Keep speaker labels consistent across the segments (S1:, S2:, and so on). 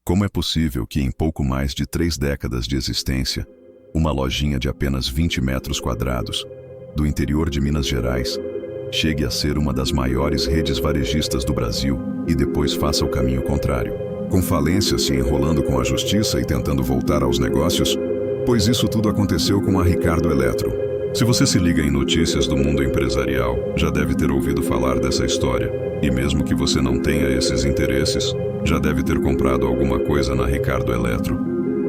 S1: Como é possível que em pouco mais de 3 décadas de existência, uma lojinha de apenas 20 metros quadrados, do interior de Minas Gerais, chegue a ser uma das maiores redes varejistas do Brasil e depois faça o caminho contrário, com falências se enrolando com a justiça e tentando voltar aos negócios? Pois isso tudo aconteceu com a Ricardo Eletro. Se você se liga em notícias do mundo empresarial, já deve ter ouvido falar dessa história. E mesmo que você não tenha esses interesses, já deve ter comprado alguma coisa na Ricardo Eletro.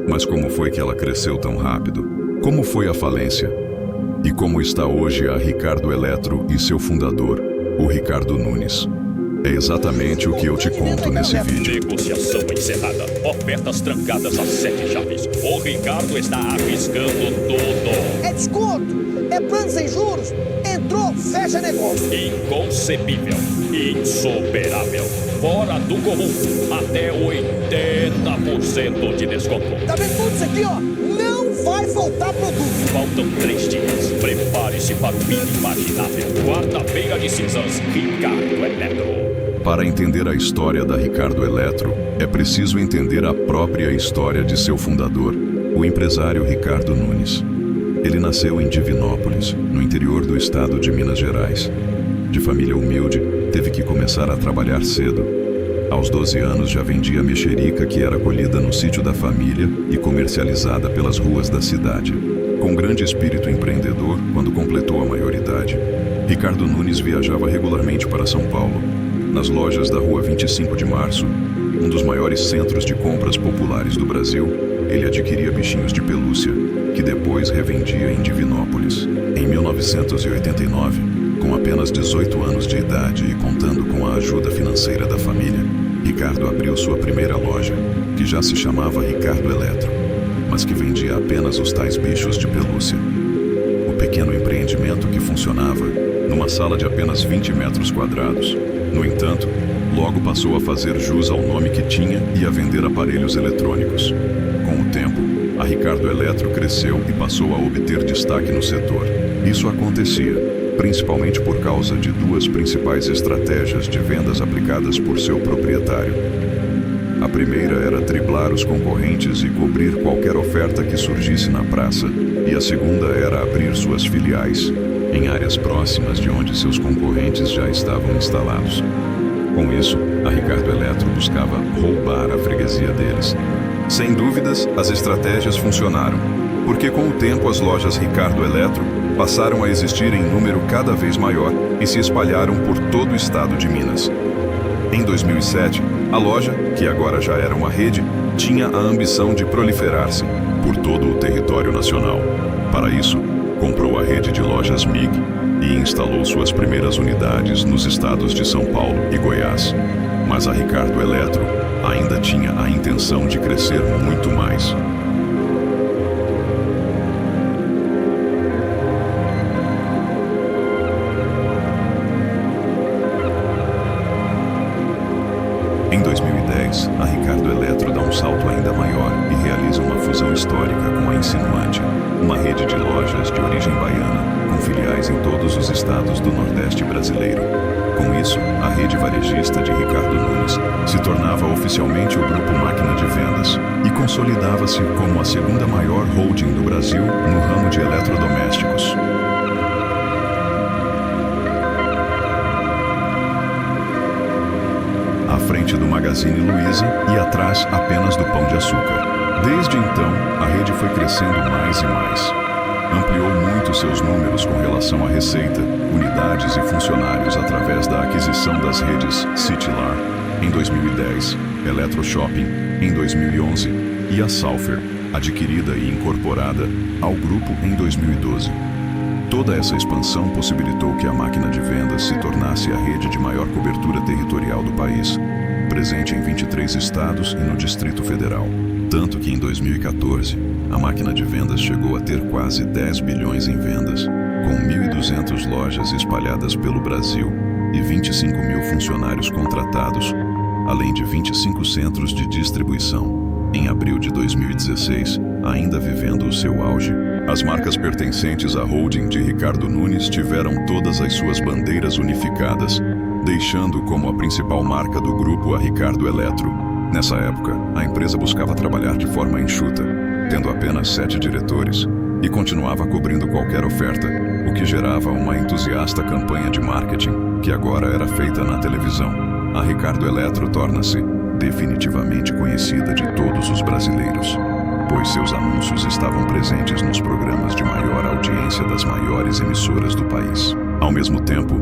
S1: Mas como foi que ela cresceu tão rápido? Como foi a falência? E como está hoje a Ricardo Eletro e seu fundador, o Ricardo Nunes? É exatamente o que eu te conto nesse vídeo.
S2: Negociação encerrada. Ofertas trancadas a 7 chaves. O Ricardo está arriscando tudo.
S3: É desconto, é plano sem juros. Entrou, fecha negócio.
S2: Inconcebível, insuperável, fora do comum. Até 80% de desconto.
S3: Tá vendo tudo isso aqui, ó? Não vai faltar produto.
S2: Faltam 3 dias. Prepare-se para o inimaginável. Quarta-feira de cinzas, Ricardo Eletro.
S1: Para entender a história da Ricardo Eletro, é preciso entender a própria história de seu fundador, o empresário Ricardo Nunes. Ele nasceu em Divinópolis, no interior do estado de Minas Gerais. De família humilde, teve que começar a trabalhar cedo. Aos 12 anos já vendia mexerica que era colhida no sítio da família e comercializada pelas ruas da cidade. Com grande espírito empreendedor, quando completou a maioridade, Ricardo Nunes viajava regularmente para São Paulo. Nas lojas da Rua 25 de Março, um dos maiores centros de compras populares do Brasil, ele adquiria bichinhos de pelúcia, que depois revendia em Divinópolis. Em 1989, com apenas 18 anos de idade e contando com a ajuda financeira da família, Ricardo abriu sua primeira loja, que já se chamava Ricardo Eletro, mas que vendia apenas os tais bichos de pelúcia. O pequeno empreendimento que funcionava numa sala de apenas 20 metros quadrados. No entanto, logo passou a fazer jus ao nome que tinha e a vender aparelhos eletrônicos. Com o tempo, a Ricardo Eletro cresceu e passou a obter destaque no setor. Isso acontecia, principalmente por causa de 2 principais estratégias de vendas aplicadas por seu proprietário. A primeira era driblar os concorrentes e cobrir qualquer oferta que surgisse na praça, e a segunda era abrir suas filiais em áreas próximas de onde seus concorrentes já estavam instalados. Com isso, a Ricardo Eletro buscava roubar a freguesia deles. Sem dúvidas, as estratégias funcionaram, porque com o tempo as lojas Ricardo Eletro passaram a existir em número cada vez maior e se espalharam por todo o estado de Minas. Em 2007, a loja, que agora já era uma rede, tinha a ambição de proliferar-se por todo o território nacional. Para isso, comprou a rede de lojas MIG e instalou suas primeiras unidades nos estados de São Paulo e Goiás. Mas a Ricardo Eletro ainda tinha a intenção de crescer muito mais. Em 2010, a Ricardo Eletro dá um salto ainda maior e realiza uma fusão histórica com a Insinuante, uma rede de lojas de origem baiana, com filiais em todos os estados do Nordeste brasileiro. Com isso, a rede varejista de Ricardo Nunes se tornava oficialmente o Grupo Máquina de Vendas e consolidava-se como a segunda maior holding do Brasil no ramo de eletrodomésticos. À frente do Magazine Luiza e atrás apenas do Pão de Açúcar. Desde então, a rede foi crescendo mais e mais. Ampliou muito seus números com relação à receita, unidades e funcionários através da aquisição das redes Citylar em 2010, Eletro Shopping em 2011 e a Salfer, adquirida e incorporada ao grupo em 2012. Toda essa expansão possibilitou que a máquina de vendas se tornasse a rede de maior cobertura territorial do país, presente em 23 estados e no Distrito Federal. Tanto que em 2014, a máquina de vendas chegou a ter quase 10 bilhões em vendas, com 1.200 lojas espalhadas pelo Brasil e 25 mil funcionários contratados, além de 25 centros de distribuição. Em abril de 2016, ainda vivendo o seu auge, as marcas pertencentes à holding de Ricardo Nunes tiveram todas as suas bandeiras unificadas, deixando como a principal marca do grupo a Ricardo Eletro. Nessa época, a empresa buscava trabalhar de forma enxuta, tendo apenas 7 diretores, e continuava cobrindo qualquer oferta, o que gerava uma entusiasta campanha de marketing, que agora era feita na televisão. A Ricardo Eletro torna-se definitivamente conhecida de todos os brasileiros, pois seus anúncios estavam presentes nos programas de maior audiência das maiores emissoras do país. Ao mesmo tempo,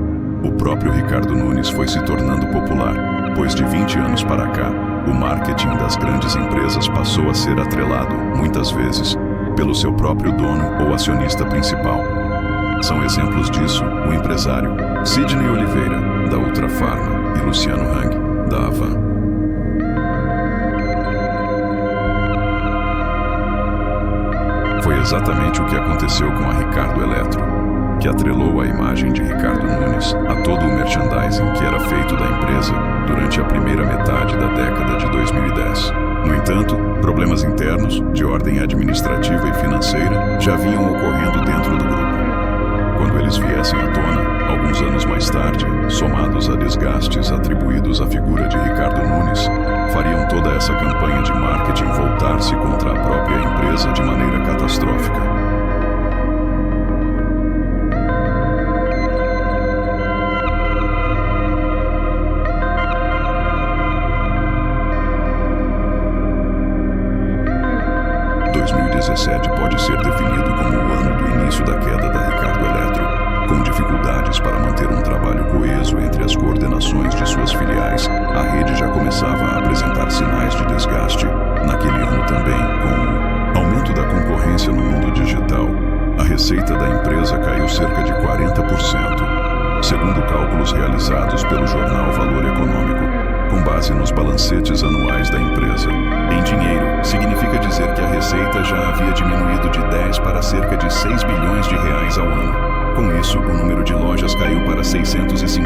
S1: o próprio Ricardo Nunes foi se tornando popular, pois de 20 anos para cá, o marketing das grandes empresas passou a ser atrelado, muitas vezes, pelo seu próprio dono ou acionista principal. São exemplos disso o empresário Sidney Oliveira, da Ultrafarma, e Luciano Hang, da Avan. Foi exatamente o que aconteceu com a Ricardo Eletro, que atrelou a imagem de Ricardo Nunes a todo o merchandising que era feito da empresa durante a primeira metade da década de 2010. No entanto, problemas internos, de ordem administrativa e financeira, já vinham ocorrendo dentro do grupo. Quando eles viessem à tona, alguns anos mais tarde, somados a desgastes atribuídos à figura de Ricardo Nunes, fariam toda essa campanha de marketing voltar-se contra a própria empresa de maneira catastrófica. Pode ser definido como o ano do início da queda da Ricardo Eletro, com dificuldades para manter um trabalho coeso entre as coordenações de suas filiais. A rede já começava a apresentar sinais de desgaste. Naquele ano também, com o aumento da concorrência no mundo digital, a receita da empresa caiu cerca de 40%, segundo cálculos realizados pelo jornal Valor Econômico, com base nos balancetes anuais da empresa. Em dinheiro, significa dizer que a receita já havia diminuído de 10 para cerca de 6 bilhões de reais ao ano. Com isso, o número de lojas caiu para 650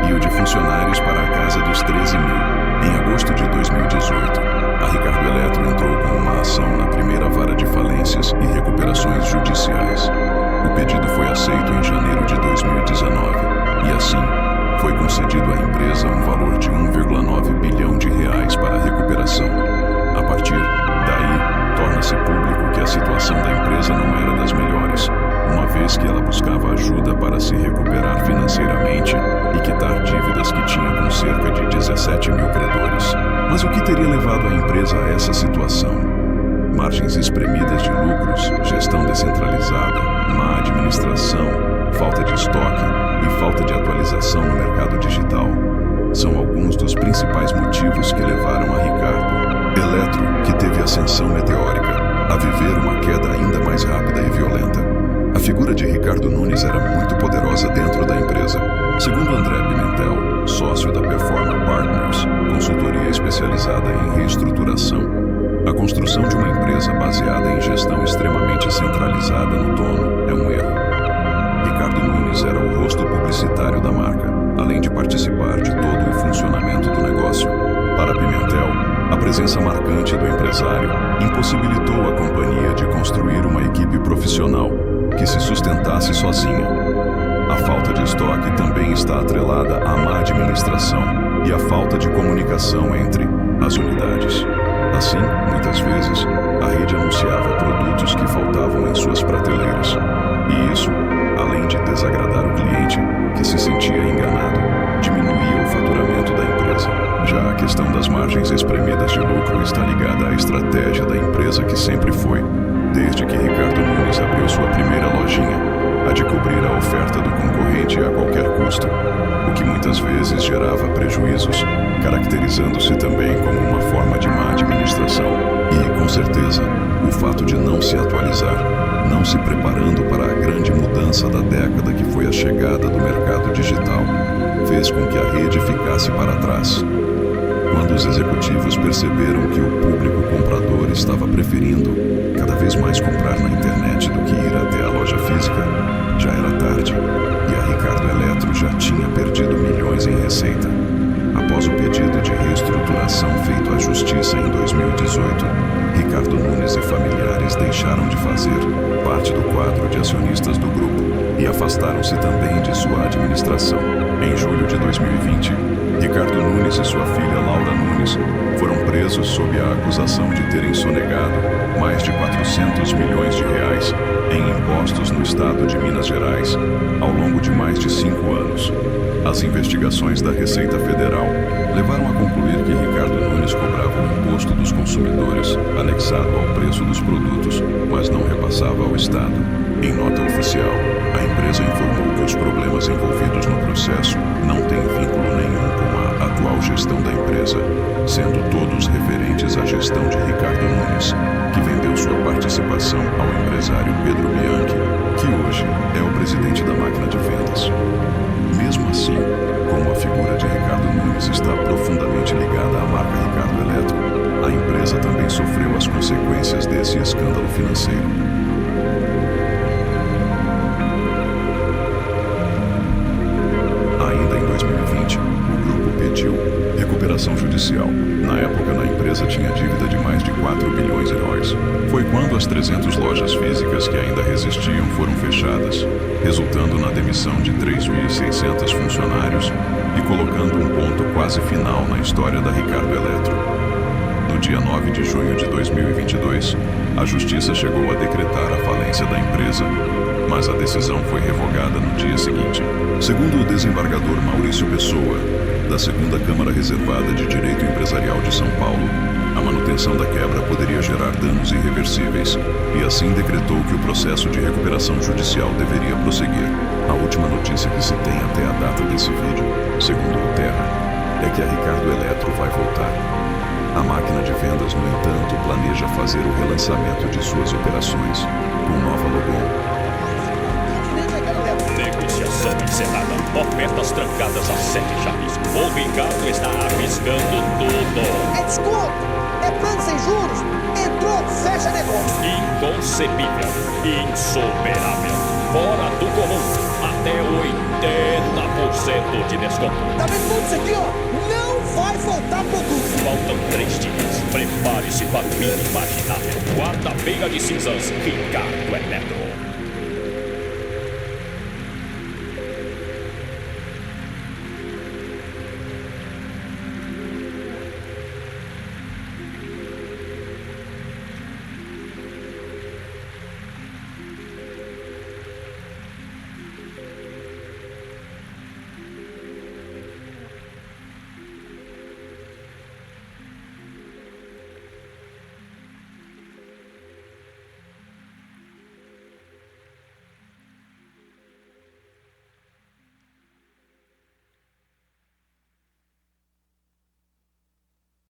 S1: e o de funcionários para a casa dos 13 mil. Em agosto de 2018, a Ricardo Eletro entrou com uma ação na primeira vara de falências e recuperações judiciais. O pedido foi aceito em janeiro de 2019 e, assim, foi concedido à empresa um valor de 1,9 bilhão de reais para a recuperação. A partir daí, torna-se público que a situação da empresa não era das melhores, uma vez que ela buscava ajuda para se recuperar financeiramente e quitar dívidas que tinha com cerca de 17 mil credores. Mas o que teria levado a empresa a essa situação? Margens espremidas de lucros, gestão descentralizada, má administração, falta de estoque e falta de atualização no mercado digital são alguns dos principais motivos que levaram a Ricardo Eletro, que teve ascensão meteórica, a viver uma queda ainda mais rápida e violenta. A figura de Ricardo Nunes era muito poderosa dentro da empresa. Segundo André Pimentel, sócio da Performa Partners, consultoria especializada em reestruturação, a construção de uma empresa baseada em gestão extremamente centralizada no dono é um erro. Ricardo Nunes era o rosto publicitário da marca, além de participar de todo o funcionamento do negócio. Para Pimentel, a presença marcante do empresário impossibilitou a companhia de construir uma equipe profissional que se sustentasse sozinha. A falta de estoque também está atrelada à má administração e à falta de comunicação entre as unidades. Assim, muitas vezes, a rede anunciava produtos que faltavam em suas prateleiras. E isso, além de desagradar o cliente, que se sentia enganado, diminuía o faturamento da empresa. Já a questão das margens espremidas de lucro está ligada à estratégia da empresa que sempre foi, desde que Ricardo Nunes abriu sua primeira lojinha, a de cobrir a oferta do concorrente a qualquer custo, o que muitas vezes gerava prejuízos, caracterizando-se também como uma forma de má administração. E, com certeza, o fato de não se atualizar, não se preparando para a grande mudança da década que foi a chegada do mercado digital, fez com que a rede ficasse para trás. Quando os executivos perceberam que o público comprador estava preferindo cada vez mais comprar na internet do que ir até a loja física, já era tarde e a Ricardo Eletro já tinha perdido milhões em receita. Após o pedido de reestruturação feito à Justiça em 2018, Ricardo Nunes e familiares deixaram de fazer parte do quadro de acionistas do grupo e afastaram-se também de sua administração. Em julho de 2020, Ricardo Nunes e sua filha Laura Nunes foram presos sob a acusação de terem sonegado mais de 400 milhões de reais em impostos no estado de Minas Gerais ao longo de mais de 5 anos. As investigações da Receita Federal levaram a concluir que Ricardo Nunes cobrava o imposto dos consumidores anexado ao preço dos produtos, mas não repassava ao Estado. Em nota oficial, a empresa informou que os problemas envolvidos no processo não têm vínculo nenhum com a atual gestão da empresa, sendo todos referentes à gestão de Ricardo Nunes, que vendeu sua participação ao empresário Pedro Bianchi, que hoje é o presidente da máquina de vendas. Mesmo assim, como a figura de Ricardo Nunes está profundamente ligada à marca Ricardo Eletro, a empresa também sofreu as consequências desse escândalo financeiro. Ainda em 2020, o grupo pediu recuperação judicial. Na época, a empresa tinha dívida de mais de 4 bilhões de reais. Foi quando as 300 lojas físicas que ainda resistiam foram fechadas, resultando na demissão de 3.600 funcionários e colocando um ponto quase final na história da Ricardo Eletro. No dia 9 de junho de 2022, a Justiça chegou a decretar a falência da empresa, mas a decisão foi revogada no dia seguinte. Segundo o desembargador Maurício Pessoa, da 2ª Câmara Reservada de Direito Empresarial de São Paulo, a manutenção da quebra poderia gerar danos irreversíveis e assim decretou que o processo de recuperação judicial deveria prosseguir. A última notícia que se tem até a data desse vídeo, segundo o Terra, é que a Ricardo Eletro vai voltar. A máquina de vendas, no entanto, planeja fazer o relançamento de suas operações com nova logo.
S2: Negociação encerrada. Ofertas trancadas a 7 chaves. O Ricardo está arriscando tudo.
S3: É desconto, é plano sem juros, entrou, fecha negócio.
S2: Inconcebível. Insuperável. Fora do comum. Até 80% de desconto.
S3: Tá vendo tudo isso aqui, ó? Não vai faltar produto.
S2: Faltam 3 dias. Prepare-se para o inimaginável. Quarta-feira de cinzas. Ricardo Eletro.